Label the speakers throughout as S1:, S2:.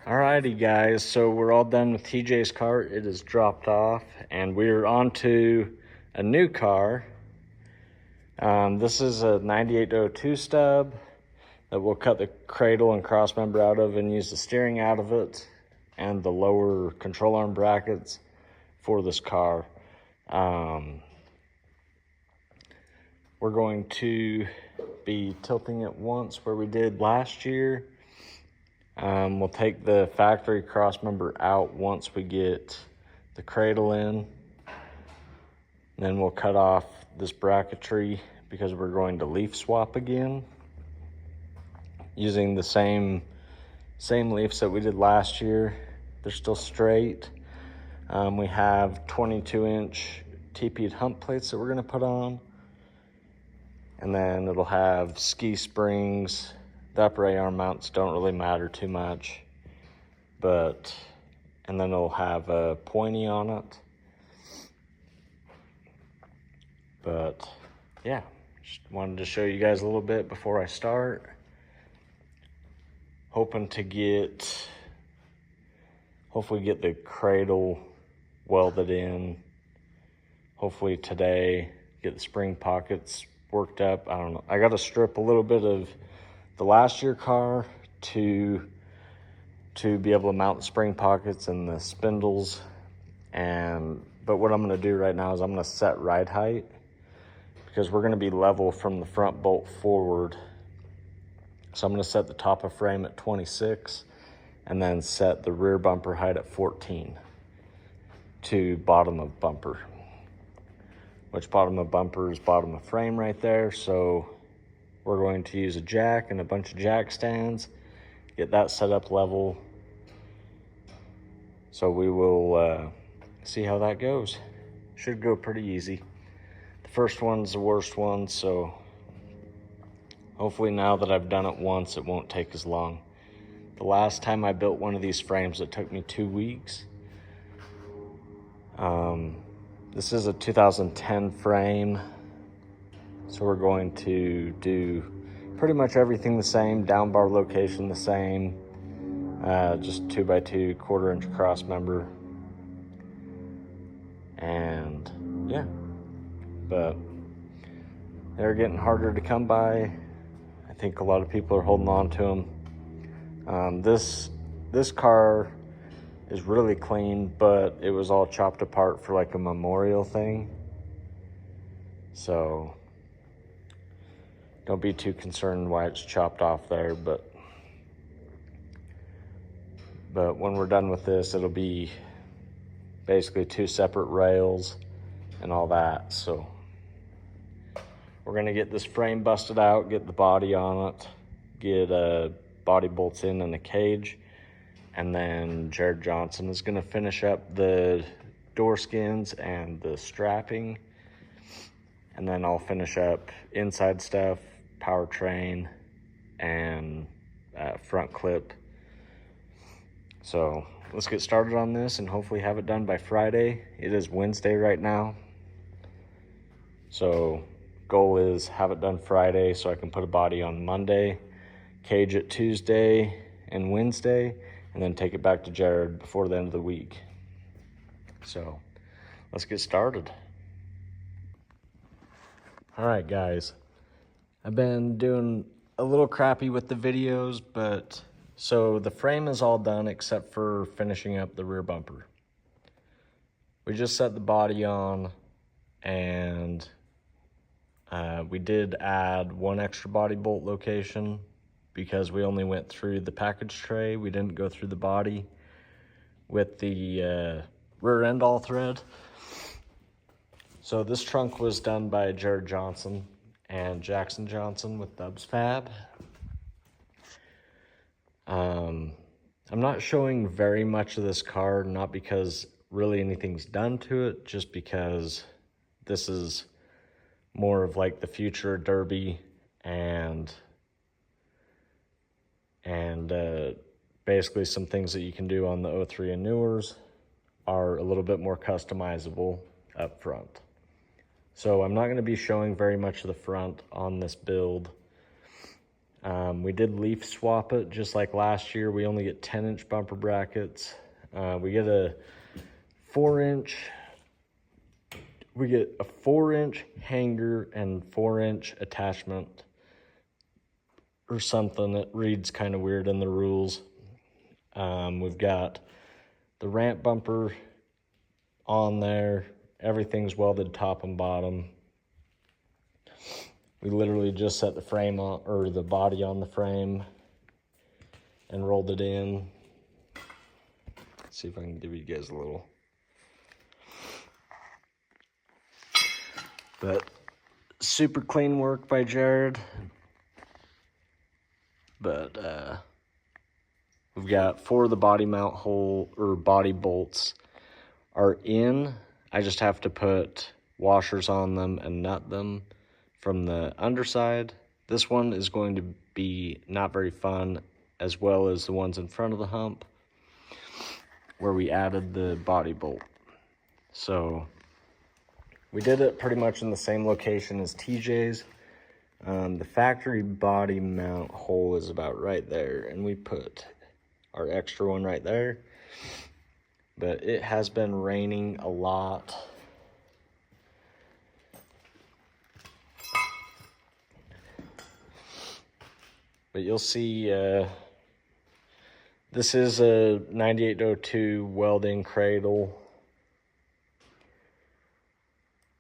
S1: Alrighty guys, so we're all done with TJ's car. It is dropped off and we're on to a new car. This is a 9802 stub that we'll cut the cradle and cross member out of and use the steering out of it and the lower control arm brackets for this car. We're going to be tilting it once where we did last year. We'll take the factory cross member out once we get the cradle in. Then we'll cut off this bracketry because we're going to leaf swap again using the same leaves that we did last year. They're still straight. We have 22-inch TP'd hump plates that we're going to put on. And then it'll have ski springs. The upper A-arm mounts don't really matter too much, and then it'll have a pointy on it. But yeah, just wanted to show you guys a little bit before I start. Hoping to hopefully get the cradle welded in. Hopefully today, get the spring pockets worked up. I don't know. I got to strip a little bit of the last year car to be able to mount the spring pockets and the spindles. But what I'm going to do right now is I'm going to set ride height because we're going to be level from the front bolt forward. So I'm going to set the top of frame at 26 and then set the rear bumper height at 14 to bottom of bumper, which bottom of bumper is bottom of frame right there. So we're going to use a jack and a bunch of jack stands, get that set up level. So we will see how that goes. Should go pretty easy. The first one's the worst one, so hopefully now that I've done it once, it won't take as long. The last time I built one of these frames, it took me 2 weeks. This is a 2010 frame. So we're going to do pretty much everything the same, down bar location the same, just 2x2 1/4-inch cross member. And yeah, but they're getting harder to come by. I think a lot of people are holding on to them. This car is really clean, but it was all chopped apart for like a memorial thing. So don't be too concerned why it's chopped off there, but when we're done with this, it'll be basically 2 separate rails and all that. So we're gonna get this frame busted out, get the body on it, get body bolts in and a cage, and then Jared Johnson is gonna finish up the door skins and the strapping, and then I'll finish up inside stuff, powertrain, and front clip. So let's get started on this and hopefully have it done by Friday. It is Wednesday right now. So goal is have it done Friday so I can put a body on Monday, cage it Tuesday and Wednesday, and then take it back to Jared before the end of the week. So let's get started. All right, guys. I've been doing a little crappy with the videos, so the frame is all done except for finishing up the rear bumper. We just set the body on, and we did add 1 extra body bolt location because we only went through the package tray. We didn't go through the body with the rear end all thread. So this trunk was done by Jared Johnson and Jackson Johnson with Dubs Fab. I'm not showing very much of this car, not because really anything's done to it, just because this is more of like the future Derby and basically some things that you can do on the 03 and newers are a little bit more customizable up front. So I'm not going to be showing very much of the front on this build. We did leaf swap it just like last year. We only get 10-inch bumper brackets. We get a 4-inch. We get a 4-inch hanger and 4-inch attachment or something. It reads kind of weird in the rules. We've got the ramp bumper on there. Everything's welded top and bottom. We literally just set the frame on, or the body on the frame, and rolled it in. Let's see if I can give you guys a little. But super clean work by Jared. But we've got 4 of the body mount hole or body bolts are in. I just have to put washers on them and nut them from the underside. This one is going to be not very fun, as well as the ones in front of the hump where we added the body bolt. So we did it pretty much in the same location as TJ's. The factory body mount hole is about right there, and we put our extra one right there. But it has been raining a lot. But you'll see, this is a 9802 welding cradle.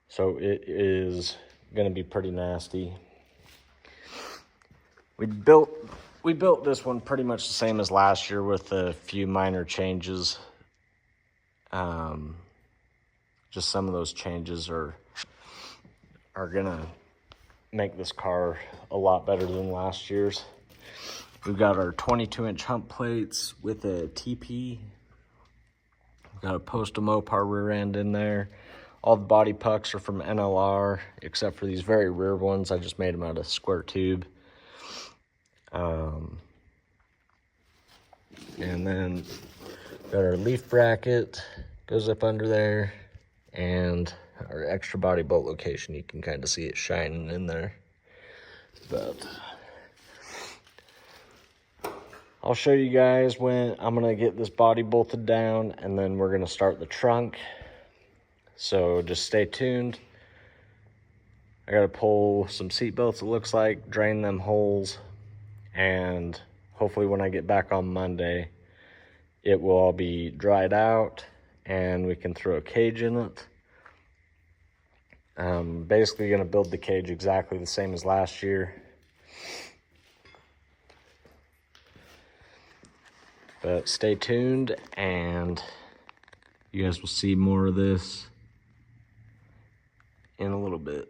S1: So it is gonna be pretty nasty. We built this one pretty much the same as last year with a few minor changes. Just some of those changes are gonna make this car a lot better than last year's. We've got our 22-inch hump plates with a TP. We've got a Posta Mopar rear end in there. All the body pucks are from NLR, except for these very rear ones. I just made them out of square tube. And then got our leaf bracket, goes up under there, and our extra body bolt location. You can kind of see it shining in there. But I'll show you guys when I'm gonna get this body bolted down, and then we're gonna start the trunk. So just stay tuned. I gotta pull some seat belts, it looks like, drain them holes, and hopefully when I get back on Monday, it will all be dried out and we can throw a cage in it. Basically gonna build the cage exactly the same as last year. But stay tuned, and you guys will see more of this in a little bit.